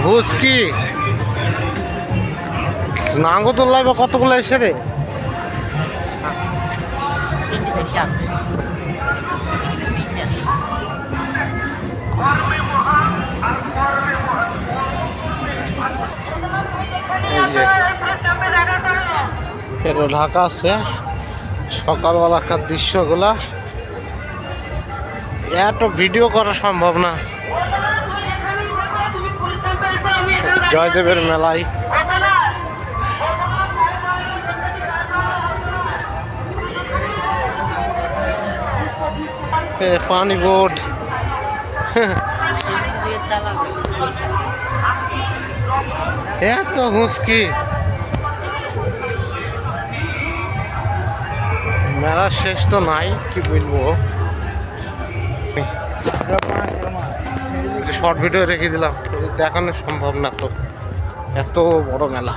ভুসকি নাঙ্গতুল্লাহ বা কতগুলো এসে রে? ঢাকা আছে সকালবেলাকার দৃশ্যগুলা এত ভিডিও করা সম্ভব না। জয়দেবের মেলায় পানি বোট এত হুঁচকি মেলা শেষ তো নাই, কি বলবো। শর্ট ভিডিও রেখে দিলাম, দেখানো সম্ভব না তো, এত বড় মেলা।